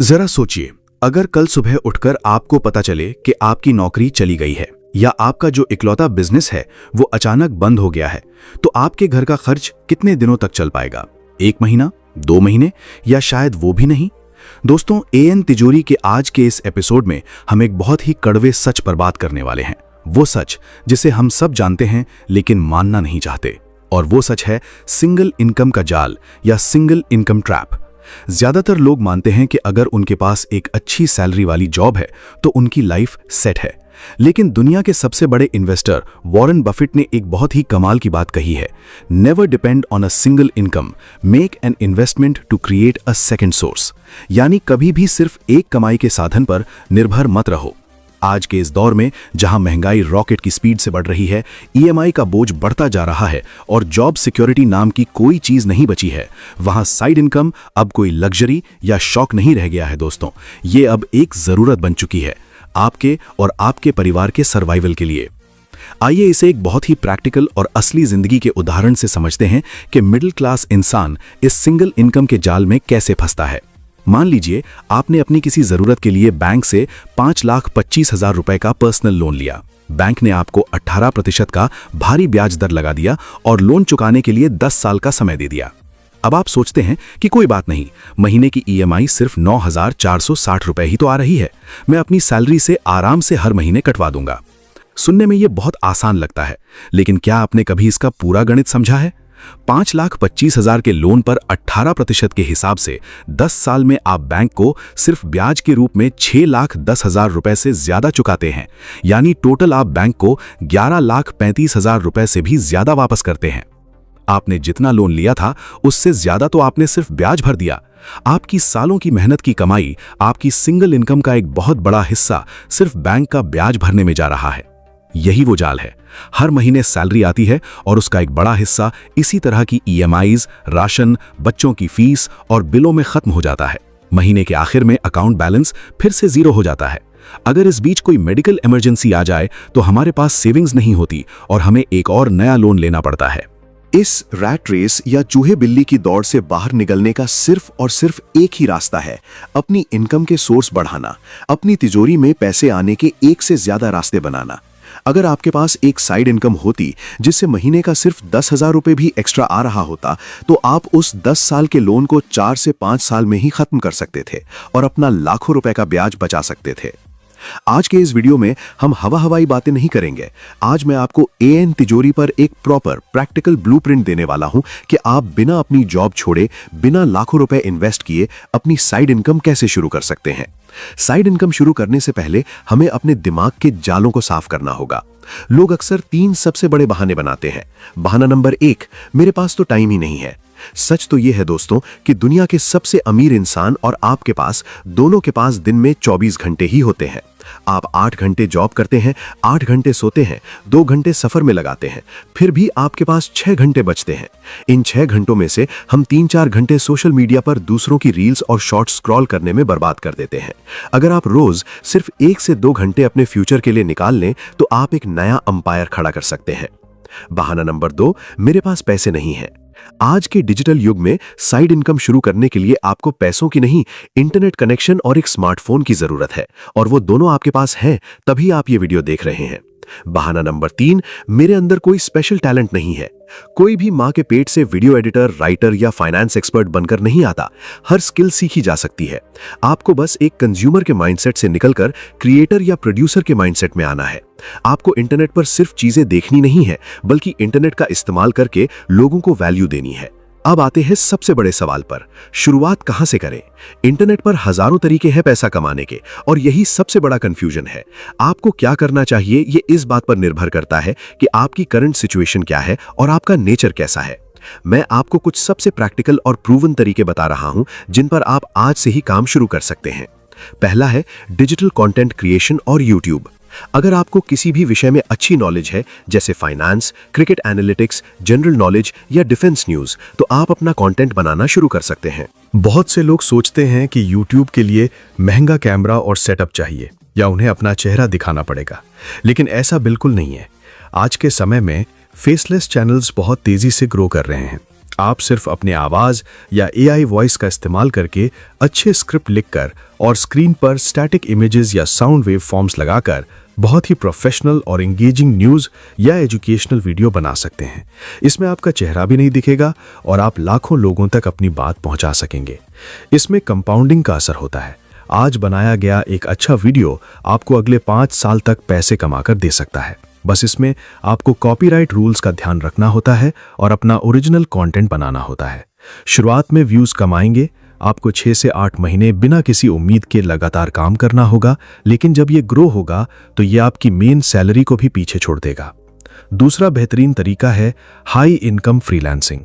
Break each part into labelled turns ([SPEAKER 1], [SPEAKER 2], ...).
[SPEAKER 1] जरा सोचिए, अगर कल सुबह उठकर आपको पता चले कि आपकी नौकरी चली गई है या आपका जो इकलौता बिजनेस है वो अचानक बंद हो गया है, तो आपके घर का खर्च कितने दिनों तक चल पाएगा? 1 महीना, 2 महीने या शायद वो भी नहीं? दोस्तों, एएन तिजोरी के आज के इस एपिसोड में हम एक बहुत ही कड़वे सच पर बात करने वाले हैं। वो सच जिसे हम सब जानते हैं लेकिन मानना नहीं चाहते, और वो सच है सिंगल इनकम का जाल या सिंगल इनकम ट्रैप। ज्यादातर लोग मानते हैं कि अगर उनके पास एक अच्छी सैलरी वाली जॉब है तो उनकी लाइफ सेट है, लेकिन दुनिया के सबसे बड़े इन्वेस्टर वॉरेन बफेट ने एक बहुत ही कमाल की बात कही है। Never depend on a single income, make an investment to create a second source. यानी कभी भी सिर्फ एक कमाई के साधन पर निर्भर मत रहो। आज के इस दौर में जहां महंगाई रॉकेट की स्पीड से बढ़ रही है, ईएमआई का बोझ बढ़ता जा रहा है और जॉब सिक्योरिटी नाम की कोई चीज नहीं बची है, वहां साइड इनकम अब कोई लग्जरी या शौक नहीं रह गया है। दोस्तों, ये अब एक जरूरत बन चुकी है आपके और आपके परिवार के सर्वाइवल के लिए। आइए इसे एक बहुत ही प्रैक्टिकल और असली जिंदगी के उदाहरण से समझते हैं कि मिडिल क्लास इंसान इस सिंगल इनकम के जाल में कैसे फंसता है। मान लीजिए आपने अपनी किसी जरूरत के लिए बैंक से 5,25,000 रुपए का पर्सनल लोन लिया। बैंक ने आपको 18% का भारी ब्याज दर लगा दिया और लोन चुकाने के लिए 10 साल का समय दे दिया। अब आप सोचते हैं कि कोई बात नहीं, महीने की ईएमआई सिर्फ 9,460 रुपए ही तो आ रही है, मैं अपनी सैलरी से आराम से हर महीने कटवा दूंगा। सुनने में यह बहुत आसान लगता है, लेकिन क्या आपने कभी इसका पूरा गणित समझा है? 5,25,000 के लोन पर 18% के हिसाब से 10 साल में आप बैंक को सिर्फ ब्याज के रूप में 6,10,000 रुपए से ज्यादा चुकाते हैं। यानी टोटल आप बैंक को 11,35,000 रुपए से भी ज्यादा वापस करते हैं। आपने जितना लोन लिया था उससे ज्यादा तो आपने सिर्फ ब्याज भर दिया। आपकी सालों की मेहनत की कमाई, आपकी सिंगल इनकम का एक बहुत बड़ा हिस्सा सिर्फ बैंक का ब्याज भरने में जा रहा है। यही वो जाल है। हर महीने सैलरी आती है और उसका एक बड़ा हिस्सा इसी तरह की ईएमआईज, राशन, बच्चों की फीस और बिलों में खत्म हो जाता है। महीने के आखिर में अकाउंट बैलेंस फिर से 0 हो जाता है। अगर इस बीच कोई मेडिकल इमरजेंसी आ जाए तो हमारे पास सेविंग्स नहीं होती और हमें एक और नया लोन लेना पड़ता है। इस रैट रेस या चूहे बिल्ली की दौड़ से बाहर निकलने का सिर्फ और सिर्फ एक ही रास्ता है, अपनी इनकम के सोर्स बढ़ाना, अपनी तिजोरी में पैसे आने के एक से ज्यादा रास्ते बनाना। अगर आपके पास एक साइड इनकम होती जिससे महीने का सिर्फ 10,000 रुपए भी एक्स्ट्रा आ रहा होता, तो आप उस 10 साल के लोन को 4 से 5 साल में ही खत्म कर सकते थे और अपना लाखों रुपए का ब्याज बचा सकते थे। आज के इस वीडियो में हम हवाई बातें नहीं करेंगे। आज मैं आपको एएन तिजोरी पर एक प्रॉपर प्रैक्टिकल ब्लूप्रिंट देने वाला हूं कि आप बिना अपनी जॉब छोड़े, बिना लाखों रुपए इन्वेस्ट किए अपनी साइड इनकम कैसे शुरू कर सकते हैं। साइड इनकम शुरू करने से पहले हमें अपने दिमाग के जालों को साफ करना होगा। लोग अक्सर 3 सबसे बड़े बहाने बनाते हैं। बहाना नंबर 1, मेरे पास तो टाइम ही नहीं है। सच तो यह है दोस्तों कि दुनिया के सबसे अमीर इंसान और आपके पास दोनों के पास दिन में 24 घंटे ही होते हैं। आप 8 घंटे जॉब करते हैं, 8 घंटे सोते हैं, 2 घंटे सफर में लगाते हैं, फिर भी आपके पास 6 घंटे बचते हैं। इन 6 घंटों में से हम 3-4 घंटे सोशल मीडिया पर दूसरों की रील्स और शॉर्ट्स स्क्रॉल करने में बर्बाद कर देते हैं। अगर आप रोज सिर्फ 1 से 2 घंटे अपने फ्यूचर के लिए निकाल लें तो आप एक नया अंपायर खड़ा कर सकते हैं। बहाना नंबर 2, मेरे पास पैसे नहीं है। आज के डिजिटल युग में साइड इनकम शुरू करने के लिए आपको पैसों की नहीं, इंटरनेट कनेक्शन और एक स्मार्टफोन की जरूरत है, और वो दोनों आपके पास हैं, तभी आप ये वीडियो देख रहे हैं। बहाना नंबर 3, मेरे अंदर कोई स्पेशल टैलेंट नहीं है। कोई भी मां के पेट से वीडियो एडिटर, राइटर या फाइनेंस एक्सपर्ट बनकर नहीं आता। हर स्किल सीखी जा सकती है। आपको बस एक कंज्यूमर के माइंडसेट से निकलकर क्रिएटर या प्रोड्यूसर के माइंडसेट में आना है। आपको इंटरनेट पर सिर्फ चीजें देखनी नहीं है, बल्कि इंटरनेट का इस्तेमाल करके लोगों को वैल्यू देनी है। अब आते हैं सबसे बड़े सवाल पर, शुरुआत कहां से करें? इंटरनेट पर हजारों तरीके हैं पैसा कमाने के, और यही सबसे बड़ा कंफ्यूजन है। आपको क्या करना चाहिए ये इस बात पर निर्भर करता है कि आपकी करंट सिचुएशन क्या है और आपका नेचर कैसा है। मैं आपको कुछ सबसे प्रैक्टिकल और प्रूवन तरीके बता रहा हूं जिन पर आप आज से ही काम शुरू कर सकते हैं। पहला है डिजिटल कंटेंट क्रिएशन और यूट्यूब। अगर आपको किसी भी विषय में अच्छी नॉलेज है, जैसे finance, cricket analytics, general knowledge या डिफेंस न्यूज, तो आप अपना कंटेंट बनाना शुरू कर सकते हैं।
[SPEAKER 2] बहुत से लोग सोचते हैं कि YouTube के लिए महंगा कैमरा और सेटअप चाहिए या उन्हें अपना चेहरा दिखाना पड़ेगा, लेकिन ऐसा बिल्कुल नहीं है। आज के समय में फेसलेस चैनल्स बहुत तेजी से ग्रो कर रहे हैं। आप सिर्फ अपने आवाज या एआई वॉइस का इस्तेमाल करके अच्छे स्क्रिप्ट लिखकर और स्क्रीन पर स्टैटिक इमेजेस या साउंड वेव फॉर्म्स लगाकर बहुत ही प्रोफेशनल और एंगेजिंग न्यूज़ या एजुकेशनल वीडियो बना सकते हैं। इसमें आपका चेहरा भी नहीं दिखेगा और आप लाखों लोगों तक अपनी बात पहुंचा सकेंगे। इसमें कंपाउंडिंग का असर होता है। आज बनाया गया एक अच्छा वीडियो आपको अगले 5 साल तक पैसे कमाकर दे सकता है। बस इसमें आपको कॉपीराइट रूल्स का ध्यान रखना होता है और अपना ओरिजिनल कंटेंट बनाना होता है। शुरुआत में व्यूज़ कमाएंगे, आपको 6 से 8 महीने बिना किसी उम्मीद के लगातार काम करना होगा, लेकिन जब ये ग्रो होगा तो ये आपकी मेन सैलरी को भी पीछे छोड़ देगा। दूसरा बेहतरीन तरीका है हाई इनकम फ्रीलांसिंग।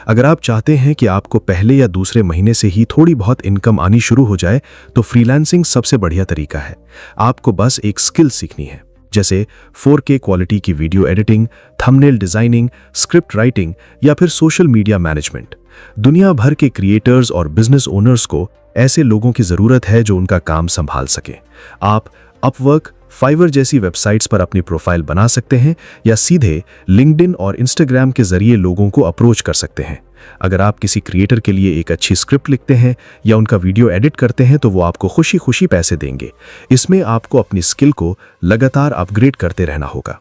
[SPEAKER 2] अगर आप चाहते हैं कि आपको पहले या दूसरे महीने से ही थोड़ी बहुत इनकम आनी शुरू हो जाए तो फ्रीलांसिंग सबसे बढ़िया तरीका है। आपको बस एक स्किल सीखनी है, जैसे 4K क्वालिटी की video editing, thumbnail designing, script writing या फिर सोशल मीडिया मैनेजमेंट। दुनिया भर के क्रिएटर्स और बिजनेस ओनर्स को ऐसे लोगों की जरूरत है जो उनका काम संभाल सके। आप अपवर्क, फाइवर जैसी वेबसाइट्स पर अपनी प्रोफाइल बना सकते हैं या सीधे लिंक्डइन और इंस्टाग्राम के जरिए लोगों को अप्रोच कर सकते हैं। अगर आप किसी क्रिएटर के लिए एक अच्छी स्क्रिप्ट लिखते हैं या उनका वीडियो एडिट करते हैं तो वो आपको खुशी खुशी पैसे देंगे। इसमें आपको अपनी स्किल को लगातार अपग्रेड करते रहना होगा।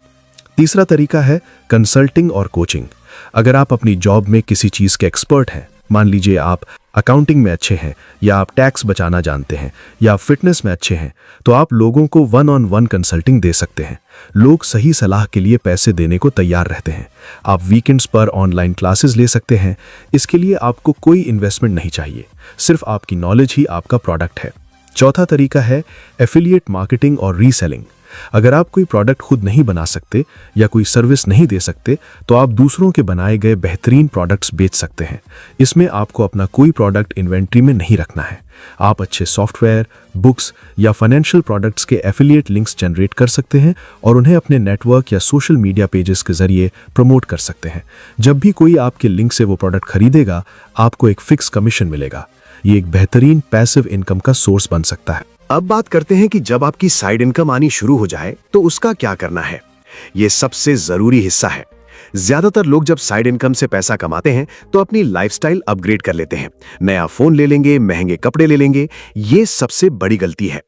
[SPEAKER 2] तीसरा तरीका है कंसल्टिंग और कोचिंग। अगर आप अपनी जॉब में किसी चीज़ के एक्सपर्ट हैं, मान लीजिए आप अकाउंटिंग में अच्छे हैं या आप टैक्स बचाना जानते हैं या फिटनेस में अच्छे हैं, तो आप लोगों को 1-on-1 कंसल्टिंग दे सकते हैं। लोग सही सलाह के लिए पैसे देने को तैयार रहते हैं। आप वीकेंड्स पर ऑनलाइन क्लासेस ले सकते हैं। इसके लिए आपको कोई इन्वेस्टमेंट नहीं चाहिए, सिर्फ आपकी नॉलेज ही आपका प्रोडक्ट है। चौथा तरीका है एफिलिएट मार्केटिंग और रीसेलिंग। अगर आप कोई प्रोडक्ट खुद नहीं बना सकते या कोई सर्विस नहीं दे सकते तो आप दूसरों के बनाए गए बेहतरीन प्रोडक्ट्स बेच सकते हैं। इसमें आपको अपना कोई प्रोडक्ट इन्वेंट्री में नहीं रखना है। आप अच्छे सॉफ्टवेयर, बुक्स या फाइनेंशियल प्रोडक्ट्स के एफिलिएट लिंक्स जनरेट कर सकते हैं और उन्हें अपने नेटवर्क या सोशल मीडिया पेजेस के जरिए प्रमोट कर सकते हैं। जब भी कोई आपके लिंक से वो प्रोडक्ट खरीदेगा, आपको एक फिक्स कमीशन मिलेगा। ये एक बेहतरीन पैसिव इनकम का सोर्स बन सकता है।
[SPEAKER 3] अब बात करते हैं कि जब आपकी साइड इनकम आनी शुरू हो जाए तो उसका क्या करना है। यह सबसे जरूरी हिस्सा है। ज्यादातर लोग जब साइड इनकम से पैसा कमाते हैं तो अपनी लाइफस्टाइल अपग्रेड कर लेते हैं। नया फोन ले लेंगे, महंगे कपड़े ले लेंगे। ये सबसे बड़ी गलती है।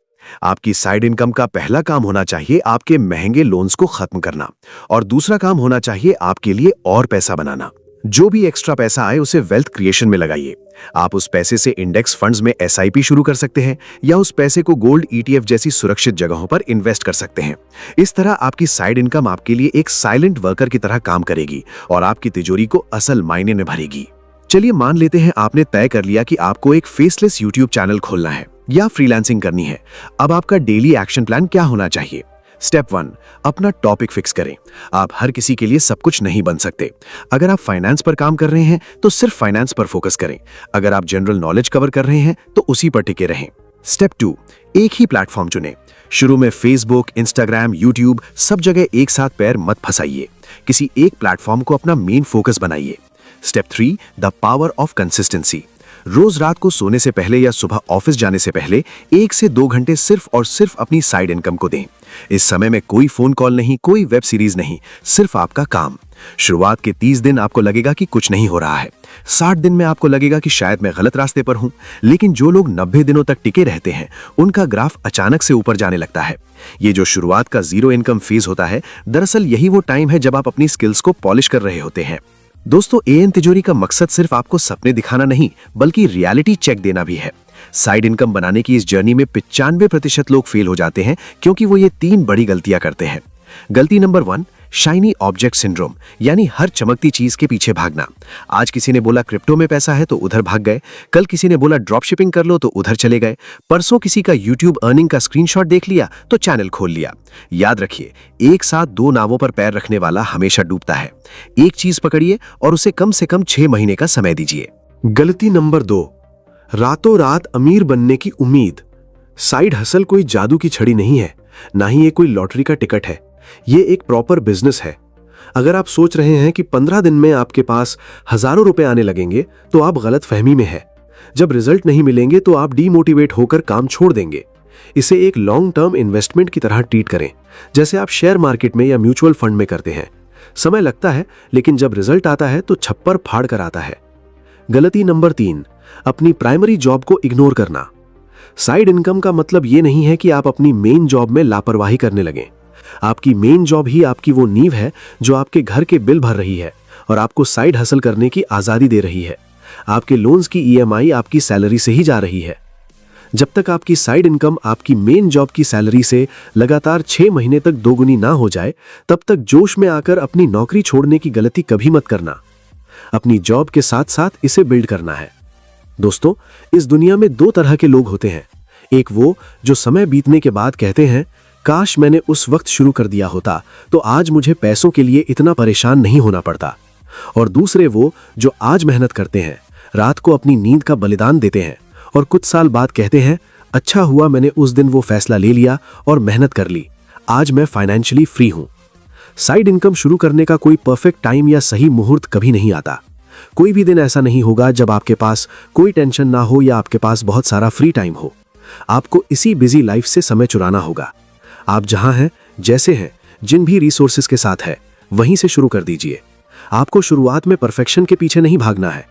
[SPEAKER 3] आपकी साइड इनकम का पहला काम होना चाहिए आपके महंगे लोन्स को खत्म करना, और दूसरा काम होना चाहिए आपके लिए और पैसा बनाना। जो भी एक्स्ट्रा पैसा आए उसे वेल्थ क्रिएशन में लगाइए। आप उस पैसे से इंडेक्स फंड्स में एसआईपी शुरू कर सकते हैं या उस पैसे को गोल्ड ईटीएफ जैसी सुरक्षित जगहों पर इन्वेस्ट कर सकते हैं। इस तरह आपकी साइड इनकम आपके लिए एक साइलेंट वर्कर की तरह काम करेगी और आपकी तिजोरी को असल मायने में भरेगी। चलिए मान लेते हैं आपने तय कर लिया कि आपको एक फेसलेस यूट्यूब चैनल खोलना है या फ्रीलांसिंग करनी है। अब आपका डेली एक्शन प्लान क्या होना चाहिए? स्टेप 1, अपना टॉपिक फिक्स करें। आप हर किसी के लिए सब कुछ नहीं बन सकते। अगर आप फाइनेंस पर काम कर रहे हैं तो सिर्फ फाइनेंस पर फोकस करें। अगर आप जनरल नॉलेज कवर कर रहे हैं तो उसी पर टिके रहें। स्टेप 2, एक ही प्लेटफॉर्म चुनें। शुरू में फेसबुक, इंस्टाग्राम, यूट्यूब सब जगह एक साथ पैर मत फंसाइए। किसी एक प्लेटफॉर्म को अपना मेन फोकस बनाइए। Step 3, the power of consistency. रोज रात को सोने से पहले या सुबह ऑफिस जाने से पहले 1 से 2 घंटे सिर्फ और सिर्फ अपनी साइड इनकम को दें। इस समय में कोई फोन कॉल नहीं, कोई वेब सीरीज नहीं, सिर्फ आपका काम। शुरुआत के 30 दिन आपको लगेगा कि कुछ नहीं हो रहा है। 60 दिन में आपको लगेगा कि शायद मैं गलत रास्ते पर हूं। लेकिन जो लोग 90 दिनों तक टिके रहते हैं उनका ग्राफ अचानक से ऊपर जाने लगता है। ये जो शुरुआत का जीरो इनकम फेज होता है, दरअसल यही वो टाइम है जब आप अपनी स्किल्स को पॉलिश कर रहे होते हैं। दोस्तों, एएन तिजोरी का मकसद सिर्फ आपको सपने दिखाना नहीं बल्कि रियलिटी चेक देना भी है। साइड इनकम बनाने की इस जर्नी में 95% लोग फेल हो जाते हैं क्योंकि वो ये 3 बड़ी गलतियां करते हैं। गलती नंबर 1, शाइनी ऑब्जेक्ट सिंड्रोम, यानी हर चमकती चीज के पीछे भागना। आज किसी ने बोला क्रिप्टो में पैसा है तो उधर भाग गए, कल किसी ने बोला ड्रॉप शिपिंग कर लो तो उधर चले गए, परसों किसी का यूट्यूब अर्निंग का स्क्रीनशॉट देख लिया तो चैनल खोल लिया। याद रखिए, एक साथ 2 नावों पर पैर रखने वाला हमेशा डूबता है। एक चीज पकड़िए और उसे कम से कम 6 महीने का समय दीजिए।
[SPEAKER 4] गलती नंबर 2, रातों रात अमीर बनने की उम्मीद। साइड हसल कोई जादू की छड़ी नहीं है, ना ही ये कोई लॉटरी का टिकट है। ये एक प्रॉपर बिजनेस है। अगर आप सोच रहे हैं कि 15 दिन में आपके पास हजारों रुपए आने लगेंगे तो आप गलत फहमी में हैं। जब रिजल्ट नहीं मिलेंगे तो आप डीमोटिवेट होकर काम छोड़ देंगे। इसे एक लॉन्ग टर्म इन्वेस्टमेंट की तरह ट्रीट करें, जैसे आप शेयर मार्केट में या म्यूचुअल फंड में करते हैं। समय लगता है, लेकिन जब रिजल्ट आता है तो छप्पर फाड़ कर आता है। गलती नंबर 3, अपनी प्राइमरी जॉब को इग्नोर करना। साइड इनकम का मतलब ये नहीं है कि आप अपनी मेन जॉब में लापरवाही करने लगें। आपकी मेन जॉब ही आपकी वो नींव है जो आपके घर के बिल भर रही है और आपको साइड हसल करने की आजादी दे रही है। आपके लोन्स की ईएमआई आपकी सैलरी से ही जा रही है। जब तक आपकी साइड इनकम आपकी मेन जॉब की सैलरी से लगातार 6 महीने तक दोगुनी ना हो जाए, तब तक जोश में आकर अपनी नौकरी छोड़ने की गलती कभी मत करना। अपनी जॉब के साथ साथ इसे बिल्ड करना है। दोस्तों, इस दुनिया में 2 तरह के लोग होते हैं। एक वो जो समय बीतने के बाद कहते हैं, काश मैंने उस वक्त शुरू कर दिया होता तो आज मुझे पैसों के लिए इतना परेशान नहीं होना पड़ता। और दूसरे वो जो आज मेहनत करते हैं, रात को अपनी नींद का बलिदान देते हैं और कुछ साल बाद कहते हैं, अच्छा हुआ मैंने उस दिन वो फैसला ले लिया और मेहनत कर ली, आज मैं फाइनेंशियली फ्री हूं। साइड इनकम शुरू करने का कोई परफेक्ट टाइम या सही मुहूर्त कभी नहीं आता। कोई भी दिन ऐसा नहीं होगा जब आपके पास कोई टेंशन ना हो या आपके पास बहुत सारा फ्री टाइम हो। आपको इसी बिजी लाइफ से समय चुराना होगा। आप जहां हैं, जैसे हैं, जिन भी रिसोर्सेज के साथ है, वहीं से शुरू कर दीजिए। आपको शुरुआत में परफेक्शन के पीछे नहीं भागना है।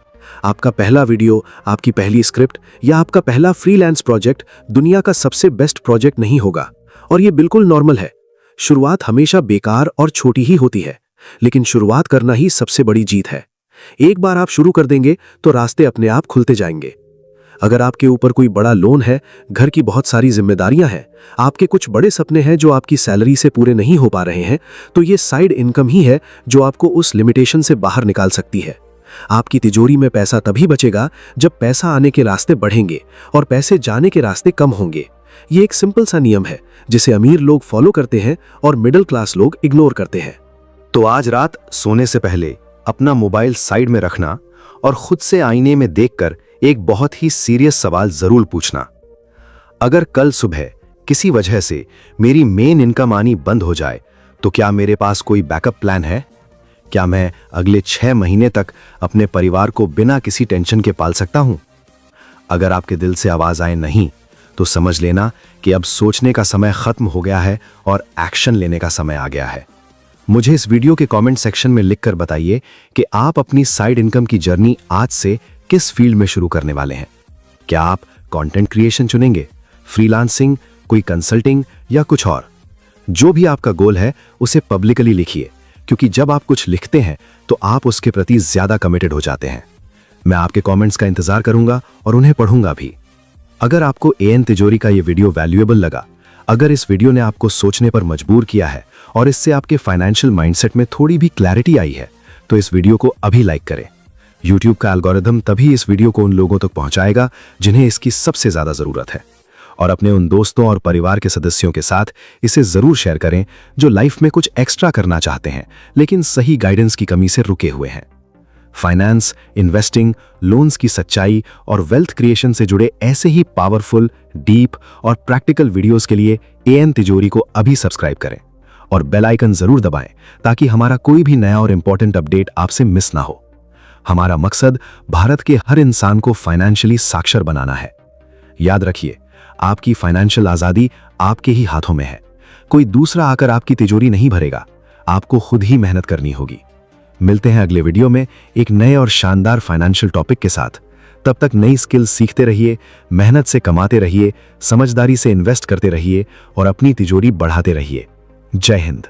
[SPEAKER 4] आपका पहला वीडियो, आपकी पहली स्क्रिप्ट या आपका पहला फ्रीलांस प्रोजेक्ट दुनिया का सबसे बेस्ट प्रोजेक्ट नहीं होगा और ये बिल्कुल नॉर्मल है। शुरुआत हमेशा बेकार और छोटी ही होती है, लेकिन शुरुआत करना ही सबसे बड़ी जीत है। एक बार आप शुरू कर देंगे तो रास्ते अपने आप खुलते जाएंगे। अगर आपके ऊपर कोई बड़ा लोन है, घर की बहुत सारी जिम्मेदारियां हैं, आपके कुछ बड़े सपने हैं जो आपकी सैलरी से पूरे नहीं हो पा रहे हैं, तो ये साइड इनकम ही है जो आपको उस लिमिटेशन से बाहर निकाल सकती है। आपकी तिजोरी में पैसा तभी बचेगा जब पैसा आने के रास्ते बढ़ेंगे और पैसे जाने के रास्ते कम होंगे। ये एक सिंपल सा नियम है जिसे अमीर लोग फॉलो करते हैं और मिडिल क्लास लोग इग्नोर करते हैं।
[SPEAKER 3] तो आज रात सोने से पहले अपना मोबाइल साइड में रखना और खुद से आईने में देखकर एक बहुत ही सीरियस सवाल जरूर पूछना। अगर कल सुबह किसी वजह से मेरी मेन इनकम आनी बंद हो जाए तो क्या मेरे पास कोई बैकअप प्लान है? क्या मैं अगले 6 महीने तक अपने परिवार को बिना किसी टेंशन के पाल सकता हूं? अगर आपके दिल से आवाज आए नहीं, तो समझ लेना कि अब सोचने का समय खत्म हो गया है और एक्शन लेने का समय आ गया है। मुझे इस वीडियो के कमेंट सेक्शन में लिखकर बताइए कि आप अपनी साइड इनकम की जर्नी आज से किस फील्ड में शुरू करने वाले हैं। क्या आप कंटेंट क्रिएशन चुनेंगे, फ्रीलांसिंग, कोई कंसल्टिंग या कुछ और? जो भी आपका गोल है उसे पब्लिकली लिखिए, क्योंकि जब आप कुछ लिखते हैं तो आप उसके प्रति ज्यादा कमिटेड हो जाते हैं। मैं आपके कमेंट्स का इंतजार करूंगा और उन्हें पढ़ूंगा भी। अगर आपको एएन तिजोरी का ये वीडियो वैल्यूएबल लगा, अगर इस वीडियो ने आपको सोचने पर मजबूर किया है और इससे आपके फाइनेंशियल माइंडसेट में थोड़ी भी क्लैरिटी आई है, तो इस वीडियो को अभी लाइक करें। YouTube का एल्गोरिथम तभी इस वीडियो को उन लोगों तक पहुंचाएगा जिन्हें इसकी सबसे ज्यादा जरूरत है। और अपने उन दोस्तों और परिवार के सदस्यों के साथ इसे जरूर शेयर करें जो लाइफ में कुछ एक्स्ट्रा करना चाहते हैं लेकिन सही गाइडेंस की कमी से रुके हुए हैं। फाइनेंस, इन्वेस्टिंग, लोन्स की सच्चाई और वेल्थ क्रिएशन से जुड़े ऐसे ही पावरफुल, डीप और प्रैक्टिकल वीडियोस के लिए एएन तिजोरी को अभी सब्सक्राइब करें और बेल आइकन जरूर दबाएं ताकि हमारा कोई भी नया और इंपॉर्टेंट अपडेट आपसे मिस ना हो। हमारा मकसद भारत के हर इंसान को फाइनेंशियली साक्षर बनाना है। याद रखिए, आपकी फाइनेंशियल आजादी आपके ही हाथों में है। कोई दूसरा आकर आपकी तिजोरी नहीं भरेगा, आपको खुद ही मेहनत करनी होगी। मिलते हैं अगले वीडियो में एक नए और शानदार फाइनेंशियल टॉपिक के साथ। तब तक नई स्किल्स सीखते रहिए, मेहनत से कमाते रहिए, समझदारी से इन्वेस्ट करते रहिए और अपनी तिजोरी बढ़ाते रहिए। जय हिंद।